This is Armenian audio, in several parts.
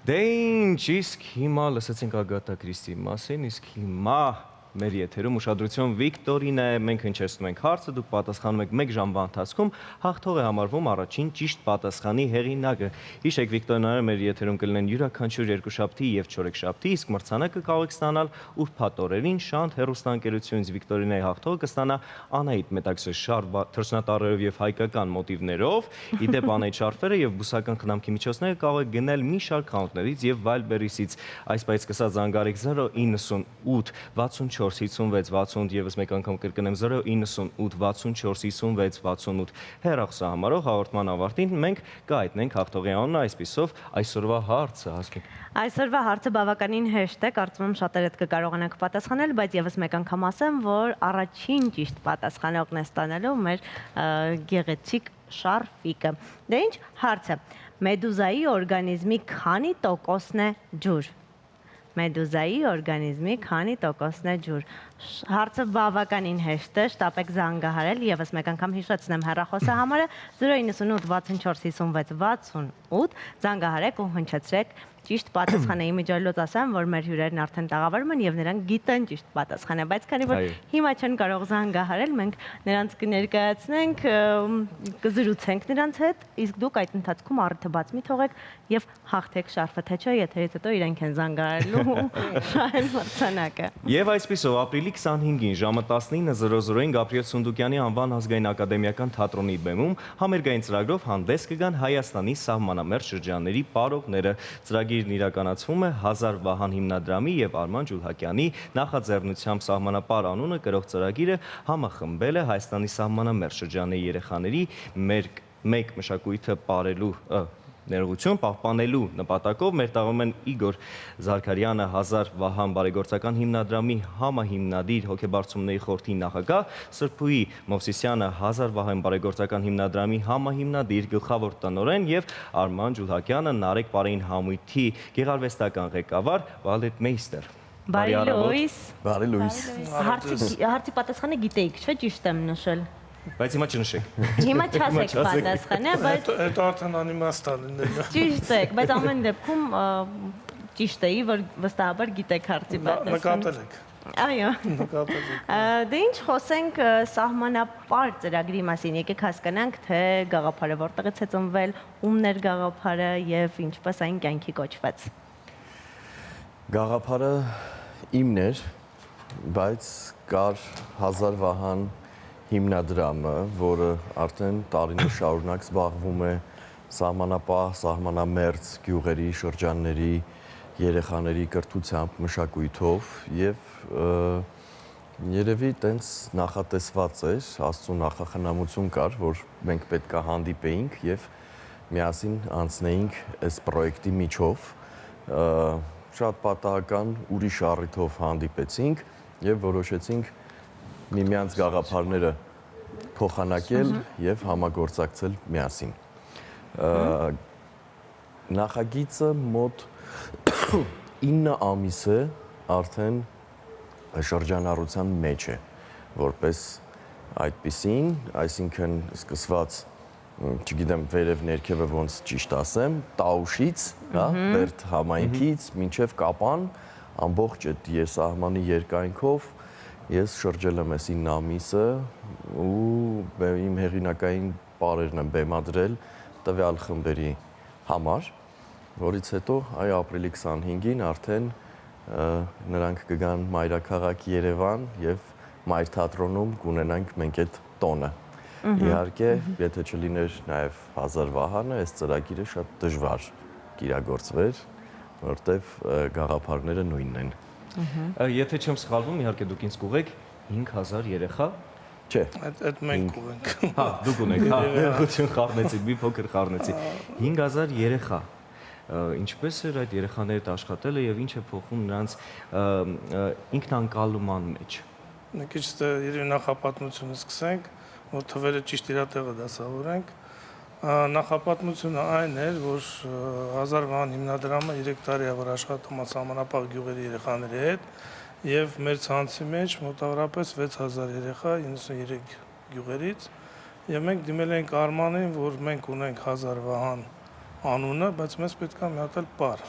Դե ինչ, իսկ հիմա լսեցինք Ագաթա Քրիստիի մասին, իսկ հիմա մեր եթերում ուշադրություն Վիկտորին է, մենք հնչեցնում ենք հարցը, դուք պատասխանում եք 1 ժամվա ընթացքում, հաղթող է համարվում առաջին ճիշտ պատասխանի հեղինակը։ Հիշեք, Վիկտորները մեր եթերում կլինեն յուրաքանչյուր երկուշաբթի եւ չորեքշաբթի, իսկ մրցանակը կարող եք ստանալ ուրբաթ օրերին Շանթ հեռուստաընկերությունից Վիկտորինայի հաղթողը կստանա Անահիտ մետաքսե շարֆ թռչնատարերով եւ հայկական մոտիվներով։ Իդեպ Անահիտ շարֆերը եւ բուսական խնամքի միջոցները կարող եք գնել մի շարք խանութներից եւ Wildberries-ից։ Այս բայց սկսած զանգարեք 098 64 56 68 եւս մեկ անգամ կրկնեմ 098 64 56 68 հեռախոսահամարով հաղորդման ավարտին մենք կհայտնենք հաղթողի անունը, այսպիսով այսօրվա հարցը հասնենք։ Այսօրվա հարցը բավականին հեշտ է, կարծում եմ շատերդ կկարողանաք պատասխանել, բայց եւս մեկ անգամ ասեմ, որ առաջին ճիշտ պատասխանողն է ստանալու մեր գեղեցիկ շարֆիկը։ Դե ինչ, հարցը. Մեդուզայի օրգանիզմի քանի տոկոսն է ջուր։ Մեդուզայի օրգանիզմի քանի տոկոսն է ջուր։ Հարցը բավականին հեշտ է, շտապեք զանգահարել, եւս մեկ անգամ հիշեցնեմ հեռախոսահամարը 098 64 56 68, զանգահարեք ու հնչեցրեք ճիշտ պատասխանը։ Իմիջիայլոց ասեմ, որ մեր հյուրերն արդեն տաղավարում են եւ նրանք գիտեն ճիշտ պատասխանը, բայց քանի որ հիմա չեն կարող զանգահարել, մենք նրանց կներկայացնենք, կզրուցենք նրանց հետ, իսկ դուք այդ ընթացքում առիթը բաց մի թողեք եւ հաղթեք շարֆը, թե չէ, եթերից հետո իրենք են զանգահարելու շահեն մրցանակը։ Եվ այսպիսով ապրիլի 25-ին ժամը 19:00-ին Գաբրիել Սունդուկյանի անվան ազգային ակադեմիական թատրոնի բեմում համերգային ծրագրով հանդես կգան Հայաստանի սահմանամերձ շրջանների պարողները։ Ծրագիրն իրականացվում է Հազար Վահան հիմնադրամի եւ Արման Ջուլհակյանի նախաձեռնությամբ սահմանապար անունը կրող ծրագիրը համախմբել է Հայաստանի սահմանամերձ շրջանների երեխաների մեկ մշակույթը ապրելու ներողություն պահպանելու նպատակով մեր տաղում են Իգոր Զարքարյանը, Հազար Վահան բարեգործական հիմնադրամի համահիմնադիր հոգեբարձումների խորհրդի նախագահ, Սրբուհի Մովսիսյանը, Հազար Վահան բարեգործական հիմնադրամի համահիմնադիր գլխավոր տնօրեն եւ Արման Ջուլհակյանը, Նարեկ Պարեին համույթի գեղարվեստական ղեկավար, Բալետմեյստեր։ Բարի լույս։ Բարի լույս։ Հարցի պատասխանը գիտեիք, չէ՞, ճիշտ եմ նշել։ Բայց հիմա չնշեք։ Հիմա չասեք պատասխանը, բայց Այդ արդեն անիմաստ է։ ճիշտ եք, բայց ամեն դեպքում ճիշտ էի, որ վստահաբար գիտեք հարցի պատասխանը։ Նկատել եք։ Այո։ Նկատել եք։ Դե ինչ խոսենք սահմանապար ծրագրի մասին, եկեք հասկանանք, թե գաղափարը որտեղից է ծնվել, ումն էր գաղափարը եւ ինչպես այն կյանքի կոչվեց։ Գաղափարը իմն էր, բայց կար Հազար Վահան հիմնադրամը, որը արդեն տարիներ շարունակ զբաղվում է սահմանապահ, սահմանամերձ գյուղերի, շրջանների երեխաների կրթությամբ, մշակույթով եւ երևի տենց նախատեսված էր, Աստծո նախախնամություն կար, որ մենք պետք է հանդիպեինք եւ միասին անցնեինք այս պրոյեկտի միջով, շատ պատահական ուրիշ առիթով հանդիպեցինք եւ որոշեցինք միմյանց գաղափարները փոխանակել եւ համագործակցել միասին։ Նախագիծը մոտ 9 ամիս է արդեն շրջանառության մեջ է, որպես այդպիսին, այսինքն սկսված, չգիտեմ վերև ներքևը ոնց ճիշտ ասեմ, Տաուշից, հա, Բերդ համայնքից մինչև Կապան, ամբողջ այդ եսահմանի երկայնքով ես շրջել եմ այս 9 ամիսը ու իմ հեղինակային պարերն եմ բեմադրել տվյալ խմբերի համար, որից հետո այ ապրիլի 25-ին արդեն նրանք կգան մայրաքաղաք Երևան եւ Մայր թատրոնում կունենանք մենք այդ տոնը։ Իհարկե, եթե չլիներ նաեւ Հազար Վահանը, այս ծրագիրը շատ դժվար կիրագործվեր, որտեվ գաղափարները նույնն են։ Եթե չեմ սխալվում, իհարկե դուք ինձ կուղեք 5000 երեխա։ Չէ։ Այդ մենք ունենք։ Հա, դուք ունեք, հա, ողջույն խառնեցի, մի փոքր խառնեցի։ 5000 երեխա։ Ինչպես էր այդ երեխաների հետ աշխատելը եւ ինչ է փոխում նրանց ինքնանկալման մեջ։ Մի քիչ երևի նախապատմությունը սկսենք, որ թվերը ճիշտ իր տեղը դասավորենք։ Նախապատմությունը այն էր, որ Հազար Վահան հիմնադրամը 3 տարի է որ աշխատում է սահմանապահ գյուղերի երեխաների հետ եւ մեր ցանցի մեջ մոտավորապես 6000 երեխա 93 գյուղերից եւ մենք դիմել ենք Արմանին, որ մենք ունենք Հազար Վահան անունը, բայց մեզ պետք է մի հատ էլ պար,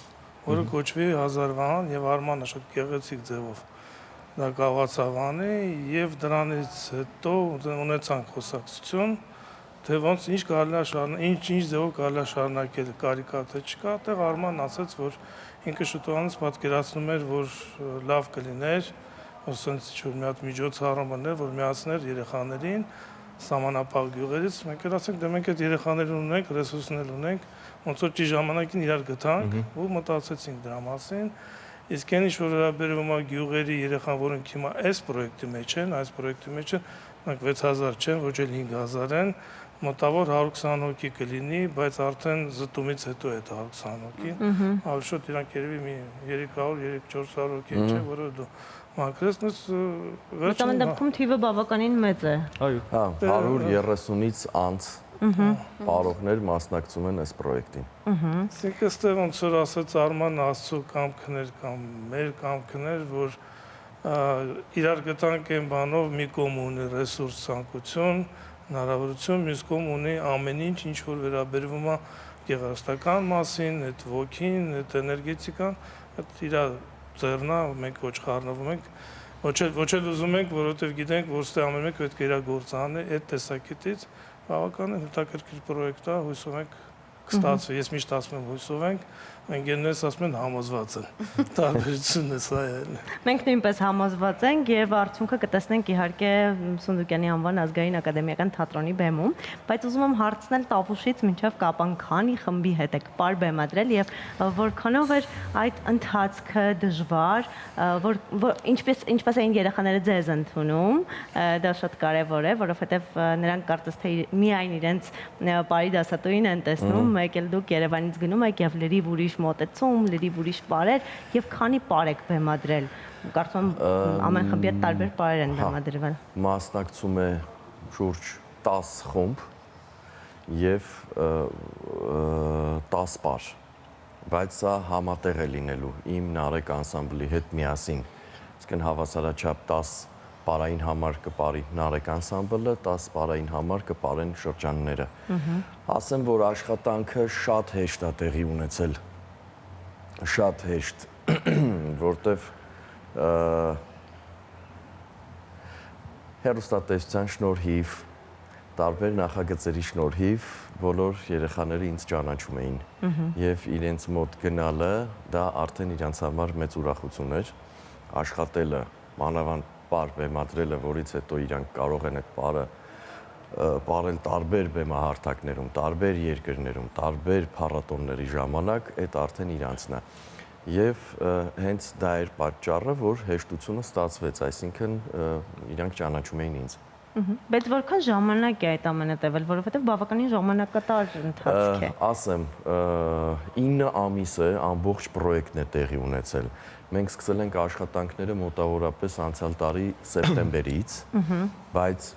որը կոչվի Հազարվան եւ Արմանը շատ գեղեցիկ ձևով դա կարողացավ անի եւ դրանից հետո ունեցանք խոսակցություն, թե ոնց ինչ կարելի է շարունակել, ինչ ձևով կարելի է շարունակել կարիքա թե չկա, այդտեղ Արմանն ասաց, որ ինքը շուտով պատկերացնում էր, որ լավ կլիներ, որ սենց ինչ-որ մի հատ միջոցառում բներ, որ միացներ երեխաներին սահմանապահ գյուղերից, մենք էլ ասենք, դե մենք այդ երեխաներն ունենք, ռեսուրսներ ունենք, ոնց որ ճիշտ ժամանակին իրար գտանք ու մտածեցինք դրա մասին։ Իսկ այն ինչ որ վերաբերում է գյուղերի երեխան, որոնք հիմա այս պրոյեկտի մեջ են, մենք 6000 չեն, ոչ էլ 5000 են, մոտավոր 120 հոգի կլինի, բայց արդեն զտումից հետո է դա 120 հոգի։ Ավելի շուտ իրանք երևի մի 300-400 հոգի չէ, որը դու մակրես Այդ դեպքում թիվը բավականին մեծ է։ Այո։ Հա, 130-ից անց պարողներ մասնակցում են այս պրոյեկտին։ Այսինքն այստեղ ոնց որ ասաց Արման Աստծո կամքներ կամ մեր կամքներ, որ իրար գտանք այն բանով մի կողմ ունի ռեսուրս ցանկություն, հնարավորություն, մյուս կողմ ունի ամեն ինչ, ինչ որ վերաբերվում է գեղարվեստական մասին, այդ ոգին, այդ էներգետիկան, այդ իր ձեռնա մենք ոչ խառնվում ենք, ոչ էլ ուզում ենք, որովհետև գիտենք, որ ստե ամեն մեկ պետք է իր գործը անի, այդ տեսակետից բավականին հետաքրքիր պրոյեկտ է, հույսով ենք կստացվի, ես միշտ ասում եմ հույսով ենք, ընկերներս ասում են համոզված են, տարբերությունն է սա է։ Մենք նույնպես համոզված ենք եւ արդյունքը կտեսնենք իհարկե Սունդուկյանի անվան ազգային ակադեմիական թատրոնի բեմում, բայց ուզում եմ հարցնել Տավուշից մինչև Կապան քանի խմբի հետ եք պար բեմադրել եւ որքանով էր այդ ընթացքը դժվար, որ ինչպես էին երեխաները ձեզ ընդունում, դա շատ կարեւոր է, որովհետեւ նրանք կարծես թե միայն իրենց պարի դասատուին են տեսնում, մեկ էլ դուք Երևանից գնում եք եւ լրիվ ուրիշ մոտեցում, լրիվ ուրիշ պարեր եւ քանի պար եք բեմադրել։ Կարծում եմ ամեն խմբի հետ տարբեր պարեր են բեմադրվել։ Մասնակցում է շուրջ 10 խումբ եւ 10 պար, բայց սա համատեղ է լինելու իմ Նարեկ անսամբլի հետ միասին։ Իսկն հավասարաչափ 10 պարային համար կպարի Նարեկ անսամբլը, 10 պարային համար կպարեն շրջանները։ Ասեմ, որ աշխատանքը շատ հեշտ է տեղի ունեցել, շատ հեշտ, որտեվ հեռուստատեսության շնորհիվ, տարբեր նախագծերի շնորհիվ բոլոր երեխաները ինձ ճանաչում էին եւ իրենց մոտ գնալը դա արդեն իրենց համար մեծ ուրախություն էր, աշխատելը, մանավանդ պար բեմադրելը, որից հետո իրանք կարող են այդ պարը պարել տարբեր բեմահարթակներում, տարբեր երկրներում, տարբեր փառատոնների ժամանակ, այդ արդեն իրանցն է։ Եվ հենց դա էր պատճառը, որ հեշտությունը ստացվեց, այսինքն իրանք ճանաչում էին ինձ։ Բայց որքան ժամանակ է այդ ամենը տևել, որովհետև բավականին ժամանակատար ընթացք է։ Ասեմ, 9 ամիս է ամբողջ պրոյեկտն է տեղի ունեցել։ Մենք սկսել ենք աշխատանքները մոտավորապես անցյալ տարի սեպտեմբերից, բայց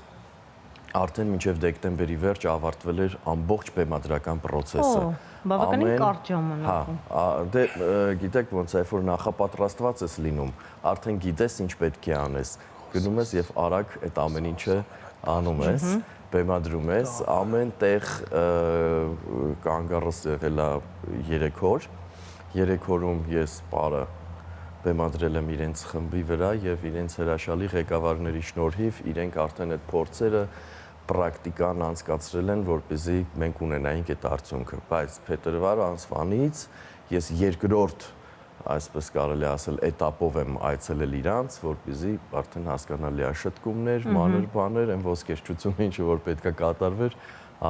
արդեն մինչև դեկտեմբերի վերջ ավարտվել էր ամբողջ բեմադրական պրոցեսը։ Բավականին կարճ ժամանակ։ Հա, դե գիտեք ոնց է, որ նախապատրաստված ես լինում, արդեն գիտես ինչ պետք է անես, գնում ես եւ արագ այդ ամեն ինչը անում ես, բեմադրում ես, ամեն տեղ կանգառս եղել է 3 օր, 3 օրում ես պարը բեմադրել եմ իրենց խմբի վրա եւ իրենց հրաշալի ղեկավարների շնորհիվ իրենք արդեն այդ փորձերը պրակտիկան անցկացրել են, որպեսզի մենք ունենայինք այդ արդյունքը, բայց փետրվար ամսվանից ես երկրորդ, այսպես կարելի ասել, этаպով եմ այցելել իրանց, որպեսզի արդեն հասկանալի է շտկումներ, մանր բաներ, այն ոսկերչությունը, ինչը որ պետքա կատարվեր,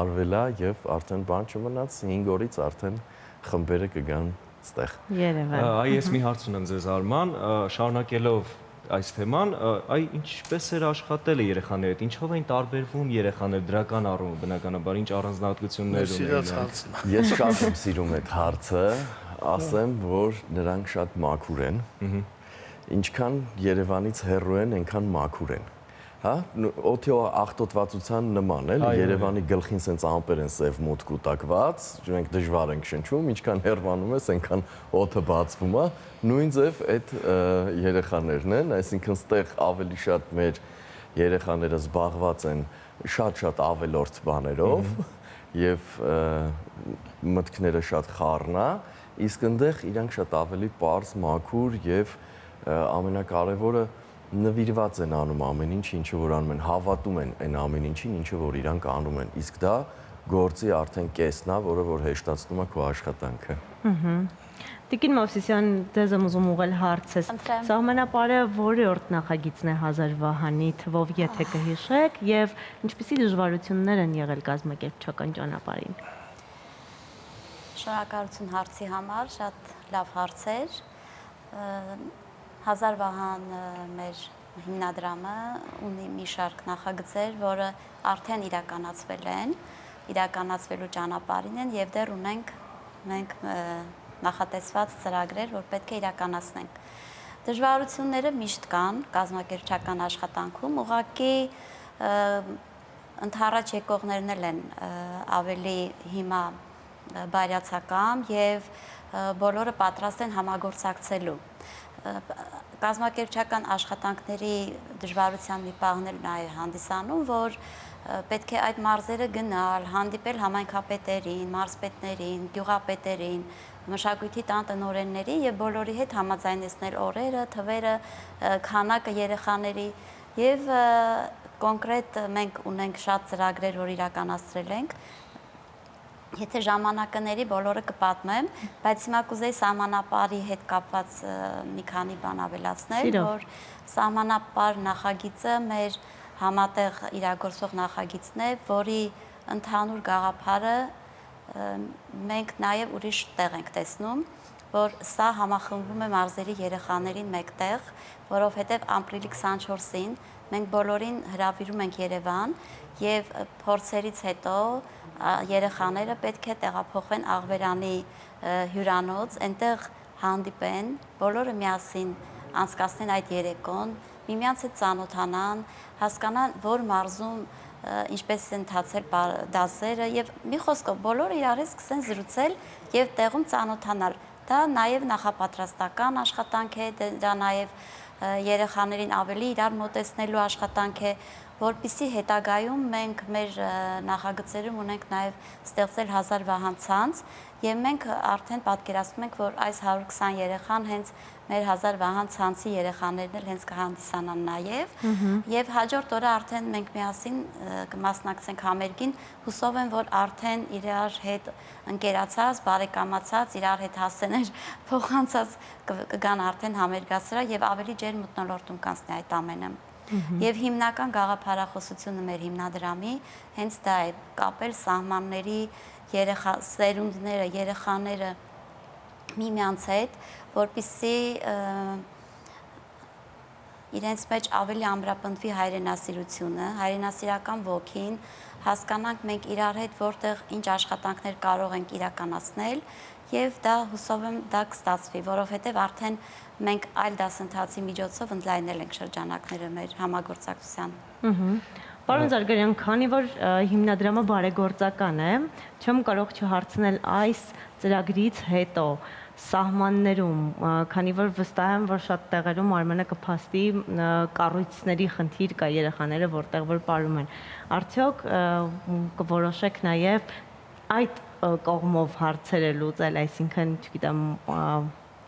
արվել է եւ արդեն բան չմնաց, 5 օրից արդեն խմբերը կգան ստեղ։ Երևան։ Այ ես մի հարց ունեմ ձեզ Արման, շարունակելով այս թեման, այ ինչպես էր աշխատելը երեխաների հետ, ինչով էին տարբերվում երեխաները դրական առումով, բնականաբար ինչ առանձնահատկություններ ունեն։ Ես շատ եմ սիրում այդ հարցը, ասեմ, որ նրանք շատ մաքուր են, ինչքան Երևանից հեռու են, այնքան մաքուր են։ Հա, օթյո աղտոտվածության նման էլ Երևանի գլխին սենց ամպեր են սև մոտ կուտակված, մենք դժվար ենք շնչում, ինչքան հեռվանում ես, այնքան օդը բացվում է, նույն ձև այդ երեխաներն են, այսինքն ստեղ ավելի շատ մեր երեխաները զբաղված են շատ ավելորդ բաներով եւ մտքները շատ խառն է իսկ այնտեղ իրանք շատ ավելի པարզ, մաքուր եւ ամենակարևորը նվիրված են անում ամեն ինչ, ինչը որ անում են, հավատում են այն ամեն ինչին, ինչը որ իրանք անում են։ Իսկ դա գործի արդեն կեսն է, որը որ հեշտացնում է քո աշխատանքը։ Տիկին Մովսիսյան, դեզ եմ ուզում ուղղել հարցս։ Խնդրեմ։ Սահմանապարը որի՞րդ նախագիծն է Հազար Վահանի թվով, եթե կհիշեք, եւ ինչպիսի դժվարություններ են եղել կազմակերպչական ճանապարհին։ Շնորհակալություն հարցի համար, շատ լավ հարց էր։ Հազար Վահան մեր հիմնադրամը ունի մի շարք նախագծեր, որը արդեն իրականացվելու ճանապարհին են եւ դեռ ունենք մենք նախատեսված ծրագրեր, որ պետք է իրականացնենք։ Դժվարությունները միշտ կան կազմակերպչական աշխատանքում, ուղղակի ընդառաջ եկողներն են ավելի հիմա բարյացակամ եւ բոլորը պատրաստ են համագործակցելու։ Կազմակերպչական աշխատանքների դժվարության մի պահն էլ նաեւ հանդիսանում, որ պետք է այդ մարզերը գնալ, հանդիպել համայնքապետերին, մարզպետներին, գյուղապետերին, մշակույթի տան տնօրենների եւ բոլորի հետ համաձայնեցնել օրերը, թվերը, քանակը երեխաների եւ կոնկրետ մենք ունենք շատ ծրագրեր, որ իրականացրել ենք։ Եթե ժամանակների բոլորը կպատմեմ, բայց հիմա կուզեի սահմանապարի հետ կապված մի քանի բան ավելացնել, որ սահմանապար նախագիծը մեր համատեղ իրագործող նախագիծն է, որի ընդհանուր գաղափարը մենք նաև ուրիշ տեղ ենք տեսնում, որ սա համախմբում է մարզերի երեխաներին մեկտեղ, որովհետև ապրիլի 24-ին մենք բոլորին հրավիրում ենք Երևան եւ փորձերից հետո երեխաները պետք է տեղափոխվեն Աղվերանի հյուրանոց, այնտեղ հանդիպեն, բոլորը միասին անցկացնեն այդ երեկոն, միմյանց հետ ծանոթանան, հասկանան, որ մարզում ինչպես են ընթացել դասերը եւ մի խոսքով բոլորը իրար հետ սկսեն զրուցել եւ տեղում ծանոթանալ։ Դա նաեւ նախապատրաստական աշխատանք է, դա նաեւ երեխաներին ավելի իրար մոտեցնելու աշխատանք է, որպեսզի հետագայում մենք մեր նախագծերում ունենք նաև ստեղծել Հազար Վահան ցանց եւ մենք արդեն պատկերացնում ենք, որ այս 120 երեխան հենց մեր Հազար Վահան ցանցի երեխաներն էլ հենց կհանդիսանան եւ հաջորդ օրը արդեն մենք միասին կմասնակցենք համերգին, հուսով եմ, որ արդեն իրար հետ ընկերացած, բարեկամացած, իրար հետ հասցեներ փոխանցած կգան արդեն համերգասրահ եւ ավելի ջերմ մթնոլորտում կանցնի այդ ամենը։ Եվ հիմնական գաղափարախոսությունը մեր հիմնադրամի հենց դա է, կապել սահմանների սերունդները, երեխաները միմյանց հետ, որպեսզի իրենց մեջ ավելի ամրապնդվի հայրենասիրությունը, հայրենասիրական ոգին, հասկանանք մենք իրար հետ որտեղ ինչ աշխատանքներ կարող ենք իրականացնել եւ դա հուսով եմ դա կստացվի, որովհետեւ արդեն մենք այլ դասընթացի միջոցով ընդլայնել ենք շրջանակները մեր համագործակցության։ Պարոն Զարգարյան, քանի որ հիմնադրամը բարեգործական է, չեմ կարող չհարցնել այս ծրագրից հետո սահմաններում, քանի որ վստահ եմ, որ շատ տեղերում Արմենը կփաստի կառույցների խնդիր կա երեխաները, որտեղ որ ապրում են։ Արդյոք կորոշեք նաև այդ կողմով հարցերը լուծել, այսինքն, չգիտեմ,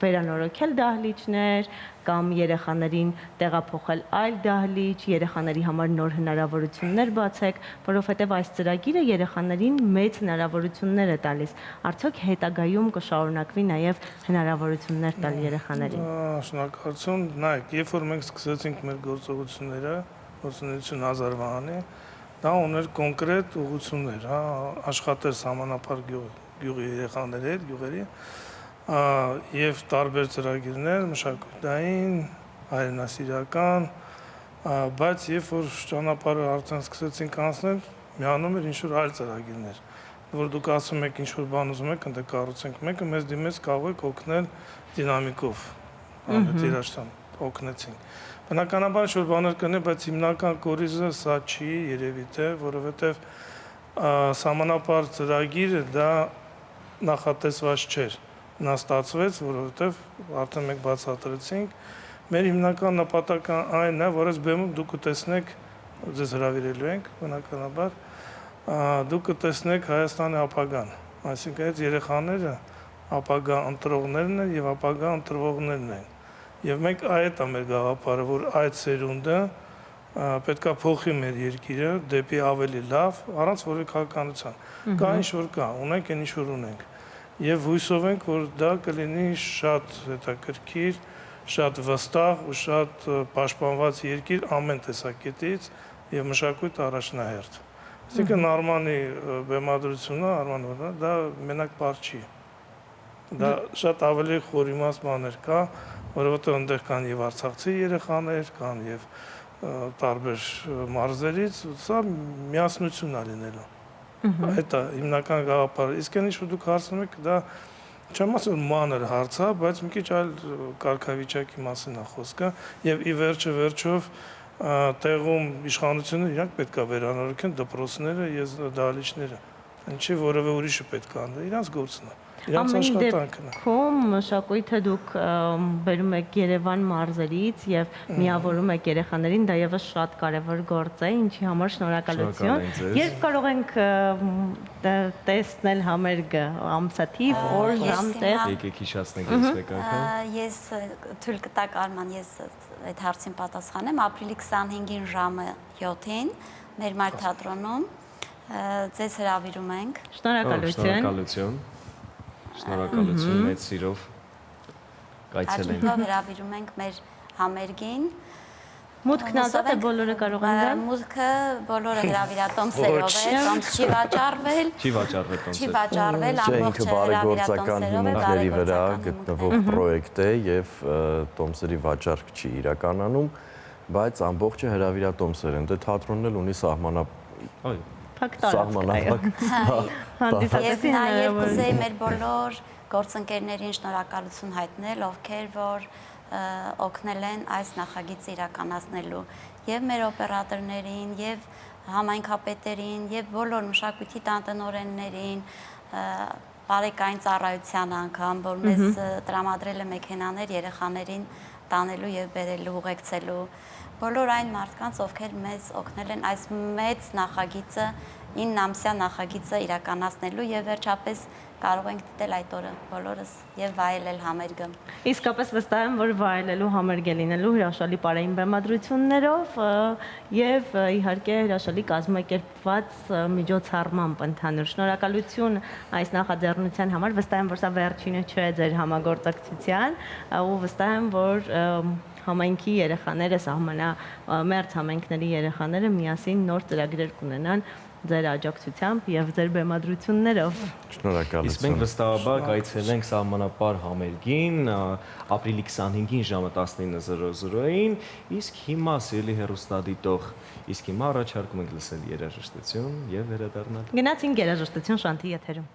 վերանորոգել դահլիճներ կամ երեխաներին տեղափոխել այլ դահլիճ, երեխաների համար նոր հնարավորություններ բացեք, որովհետև այս ծրագիրը երեխաներին մեծ հնարավորություններ է տալիս։ Արդյոք հետագայում կշարունակվի նաև հնարավորություններ տալ երեխաներին։ Շնորհակալություն։ Նայեք, երբ որ մենք սկսեցինք մեր գործողությունները, գործունեություն Հազար Վահանի, դա ուներ կոնկրետ ուղղություններ, հա, աշխատել սահմանապար գյուղի երեխաների հետ, գյուղերի եւ տարբեր ծրագիրներ, մշակութային, հայրենասիրական, բայց երբ որ ճանապարհը արդեն սկսեցինք անցնել, միանում էր ինչ-որ այլ ծրագիրներ, որ դուք ասում եք ինչ-որ բան ուզում եք, ընդ կառուցենք, մեկը մեզ դիմեց կարող եք օգնել դինամիկով, երաշտան օգնեցին։ Բնականաբար ինչ-որ բաներ կներ, բայց հիմնական կորիզը սա չի երևի թե, որովհետեւ սահմանապար ծրագիրը դա նախատեսված չէր։ Նա ստացվեց, որովհետև արդեն մենք բացատրեցինք, մեր հիմնական նպատակը այն է, որ այս բեմում դուք կտեսնեք, ձեզ հրավիրելու ենք, բնականաբար, դուք կտեսնեք Հայաստանի ապագան, այսինքն այդ երեխաները ապագա ընտրողներն են եւ ապագա ընտրվողներն են։ Եվ մենք այդ է մեր գաղափարը, որ այդ սերունդը պետքա փոխի մեր երկիրը դեպի ավելի լավ, առանց որևէ քաղաքականության։ Կա ինչ որ կա, ունենք այն ինչ որ ունենք։ Եվ հույսով ենք, որ դա կլինի շատ հետաքրքիր, շատ վստահ ու շատ պաշտպանված երկիր ամեն տեսակետից եւ մշակույթ առաջնահերթ։ Այսինքն Արմանի բեմադրությունը, Արմանը դա մենակ բառ չի։ Դա շատ ավելի խորիմաստ բաներ կա, որովհետեւ այնտեղ կան եւ արցախցի երեխաներ, կան եւ տարբեր մարզերից, սա միասնություն է լինելու։ Այդ է հիմնական գաղափարը։ Իսկ այն ինչ որ դուք հարցնում եք, դա չեմ ասում մանր հարց է, բայց մի քիչ այլ կարգավիճակի մասին է խոսքը եւ ի վերջով տեղում իշխանությունը իրանք պետք է վերանորոգեն դպրոցները եւ դահլիճները։ Ինչի որևէ ուրիշը պետք է անի, իրանք գործն է։ Իրանք աշխատանքն է։ Դեպքում մշակույթը դուք բերում եք Երևան մարզերից եւ միավորում եք երեխաներին, դա եւս շատ կարեւոր գործ է, ինչի համար շնորհակալություն։ Երբ կարող ենք տեսնել համերգը, ամսաթիվ, օր, ժամ, տեղ։ Եկեք հիշացնենք այս մեկ անգամ։ Ես թույլ կտակ Արման, ես այդ հարցին պատասխանեմ, ապրիլի 25-ին ժամը 7-ին մեր մայր թատրոնում ձեզ հրավիրում ենք։ Շնորհակալություն։ Շնորհակալություն, մեծ սիրով կայցելենք։ Արդյունքով հրավիրում ենք մեր համերգին։ Մուտքն ազատ է, բոլորը կարող են գալ։ Մուտքը բոլորը հրավիրատոմսերով է, տոմս չի վաճառվել։ Չի վաճառվել տոմսը։ Չի վաճառվել, Չէ, ամբողջ ինքը բարեգործական հիմունքների վրա բարեգործական գտնվող պրոյեկտ է եւ տոմսերի վաճառք չի իրականանում, բայց ամբողջը հրավիրատոմսեր են։ Դե թատրոնն էլ ունի Այո։ սահմանափակ Եվ նաև կուզեի մեր բոլոր գործընկերներին շնորհակալություն հայտնել, ովքեր որ օգնել են այս նախագիծը իրականացնելու եւ մեր օպերատորներին եւ համայնքապետերին եւ բոլոր մշակույթի տանտնօրեններին, բարեկային ծառայության անգամ, որ մեզ տրամադրել է մեքենաներ երեխաներին տանելու եւ բերելու, ուղեկցելու, բոլոր այն մարդկանց, ովքեր մեզ օգնել են այս մեծ նախագիծը, 9-ամսյա նախագիծը իրականացնելու եւ վերջապես կարող ենք դիտել այդ օրը բոլորս եւ վայելել համերգը։ Իսկապես վստահ եմ, որ վայելելու համերգ է լինելու հրաշալի պարային բեմադրություններով եւ իհարկե հրաշալի կազմակերպված միջոցառմամբ ընդհանուր։ Շնորհակալություն այս նախաձեռնության համար։ Վստահ եմ, որ սա վերջինը չէ ձեր համագործակցության, ու վստահ եմ, որ համայնքի երեխաները, սահմանամերձ համայնքների երեխաները միասին նոր ծրագրեր կունենան ձեր աջակցությամբ եւ ձեր բեմադրություններով։ Շնորհակալություն։ Իսկ մենք վստահաբար կայցելենք սահմանապար համերգին ապրիլի 25-ին ժամը 19:00-ին, իսկ հիմա սիրելի հեռուստադիտող, իսկ հիմա առաջարկում ենք լսել երաժշտություն եւ վերադառնալ։ Գնացինք երաժշտություն Շանթի եթերում։